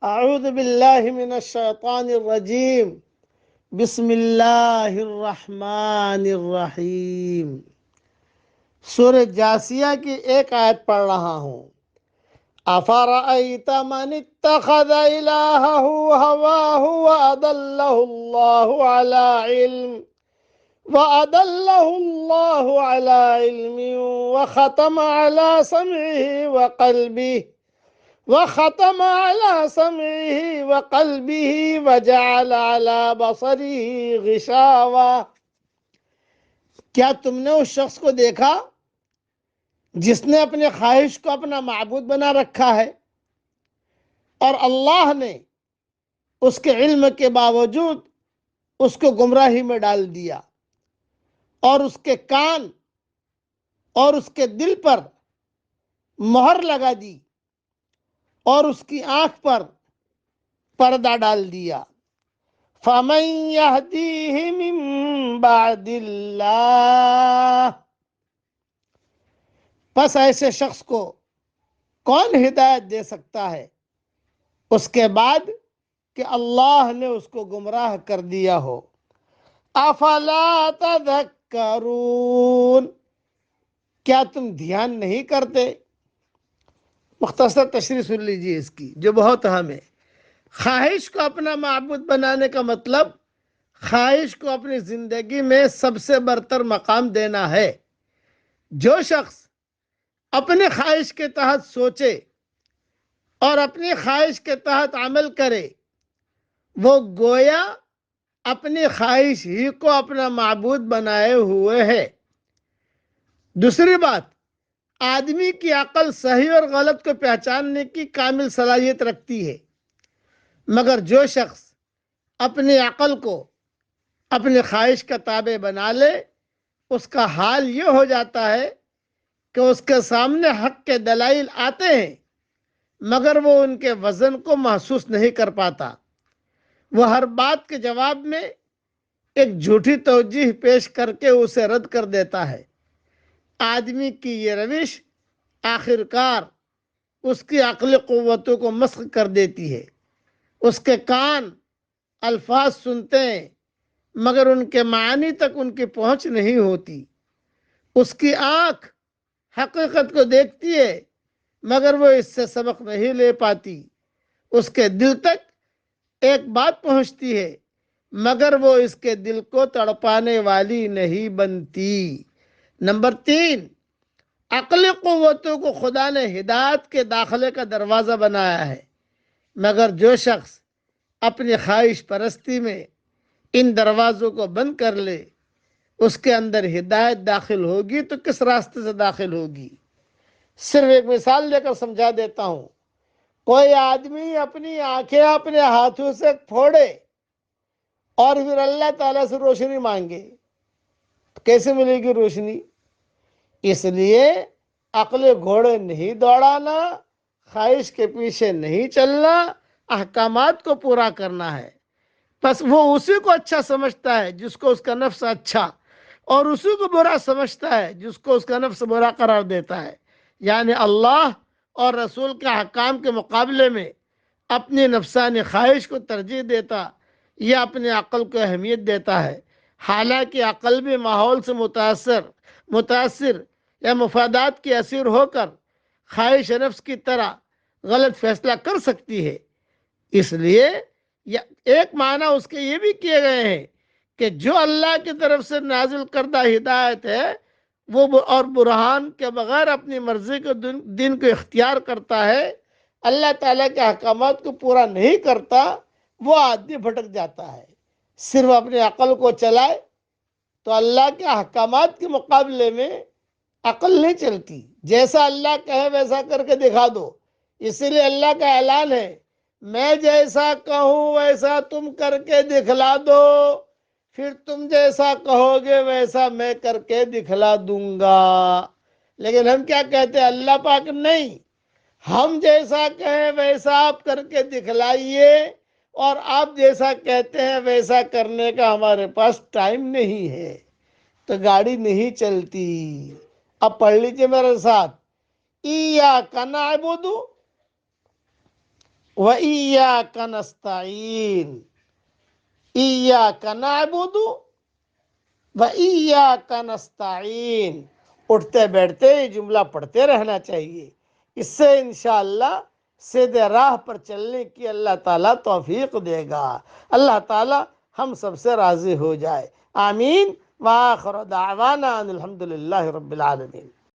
اعوذ باللہ من الشیطان الرجیم بسم اللہ الرحمن الرحیم۔ سورہ جاسیہ کی ایک آیت پڑھ رہا ہوں۔ افرأیت من اتخذ الہہ ہواہ وأضلہ اللہ علی علم وختم علی سمعه وقلبه وجعل على بصره غشاوة۔ کیا تم نے اس شخص کو دیکھا جس نے اپنے خواہش کو اپنا معبود بنا رکھا ہے اور اللہ نے اس کے علم کے باوجود اس کو گمراہی میں ڈال دیا، اور اس کے کان اور اس کے دل پر مہر لگا دی اور اس کی آنکھ پر پردہ ڈال دیا۔ فَمَن يَهْدِيهِ مِن بَعْدِ اللَّهِ، پس ایسے شخص کو کون ہدایت دے سکتا ہے اس کے بعد کہ اللہ نے اس کو گمراہ کر دیا ہو۔ افلا تذکرون، کیا تم دھیان نہیں کرتے؟ مختصر تشریح سن لیجیے اس کی، جو بہت اہم ہے۔ خواہش کو اپنا معبود بنانے کا مطلب خواہش کو اپنی زندگی میں سب سے برتر مقام دینا ہے۔ جو شخص اپنے خواہش کے تحت سوچے اور اپنی خواہش کے تحت عمل کرے، وہ گویا اپنی خواہش ہی کو اپنا معبود بنائے ہوئے ہے۔ دوسری بات، آدمی کی عقل صحیح اور غلط کو پہچاننے کی کامل صلاحیت رکھتی ہے، مگر جو شخص اپنی عقل کو اپنی خواہش کا تابع بنا لے، اس کا حال یہ ہو جاتا ہے کہ اس کے سامنے حق کے دلائل آتے ہیں مگر وہ ان کے وزن کو محسوس نہیں کر پاتا۔ وہ ہر بات کے جواب میں ایک جھوٹی توجیہ پیش کر کے اسے رد کر دیتا ہے۔ آدمی کی یہ روش آخرکار اس کی عقلی قوتوں کو مسخ کر دیتی ہے۔ اس کے کان الفاظ سنتے ہیں مگر ان کے معنی تک ان کی پہنچ نہیں ہوتی۔ اس کی آنکھ حقیقت کو دیکھتی ہے مگر وہ اس سے سبق نہیں لے پاتی۔ اس کے دل تک ایک بات پہنچتی ہے مگر وہ اس کے دل کو تڑپانے والی نہیں بنتی۔ نمبر 3، عقلی قوتوں کو خدا نے ہدایت کے داخلے کا دروازہ بنایا ہے، مگر جو شخص اپنی خواہش پرستی میں ان دروازوں کو بند کر لے، اس کے اندر ہدایت داخل ہوگی تو کس راستے سے داخل ہوگی؟ صرف ایک مثال دے کر سمجھا دیتا ہوں۔ کوئی آدمی اپنی آنکھیں اپنے ہاتھوں سے پھوڑے اور پھر اللہ تعالیٰ سے روشنی مانگے، کیسے ملے گی روشنی؟ اس لیے عقل گھوڑے نہیں دوڑانا، خواہش کے پیچھے نہیں چلنا، احکامات کو پورا کرنا ہے۔ بس وہ اسی کو اچھا سمجھتا ہے جس کو اس کا نفس اچھا، اور اسی کو برا سمجھتا ہے جس کو اس کا نفس برا قرار دیتا ہے، یعنی اللہ اور رسول کے احکام کے مقابلے میں اپنی نفسانی خواہش کو ترجیح دیتا یا اپنی عقل کو اہمیت دیتا ہے۔ حالانکہ عقل بھی ماحول سے متاثر یا مفادات کی اسیر ہو کر خواہش نفس کی طرح غلط فیصلہ کر سکتی ہے۔ اس لیے ایک معنی اس کے یہ بھی کیے گئے ہیں کہ جو اللہ کی طرف سے نازل کردہ ہدایت ہے وہ اور برہان کے بغیر اپنی مرضی کے دین کو اختیار کرتا ہے، اللہ تعالیٰ کے احکامات کو پورا نہیں کرتا، وہ آدمی بھٹک جاتا ہے۔ صرف اپنی عقل کو چلائے تو اللہ کے احکامات کے مقابلے میں عقل نہیں چلتی۔ جیسا اللہ کہے ویسا کر کے دکھا دو، اسی لیے اللہ کا اعلان ہے، میں جیسا کہوں ویسا تم کر کے دکھلا دو، پھر تم جیسا کہو گے ویسا میں کر کے دکھلا دوں گا۔ لیکن ہم کیا کہتے ہیں؟ اللہ پاک نہیں، ہم جیسا کہیں ویسا آپ کر کے دکھلائیے، اور آپ جیسا کہتے ہیں ویسا کرنے کا ہمارے پاس ٹائم نہیں ہے، تو گاڑی نہیں چلتی۔ اب پڑھ لیجئے میرے ساتھ، ایاک نعبد وَإِيَّاكَ نَسْتَعِينُ، إِيَّاكَ نَعْبُدُ وَإِيَّاكَ نَسْتَعِينُ، اٹھتے بیٹھتے یہ جملہ پڑھتے رہنا چاہیے، اس سے انشاءاللہ سیدھے راہ پر چلنے کی اللہ تعالیٰ توفیق دے گا، اللہ تعالیٰ ہم سب سے راضی ہو جائے، آمین، وآخر دعوانا ان الحمدللہ رب العالمین۔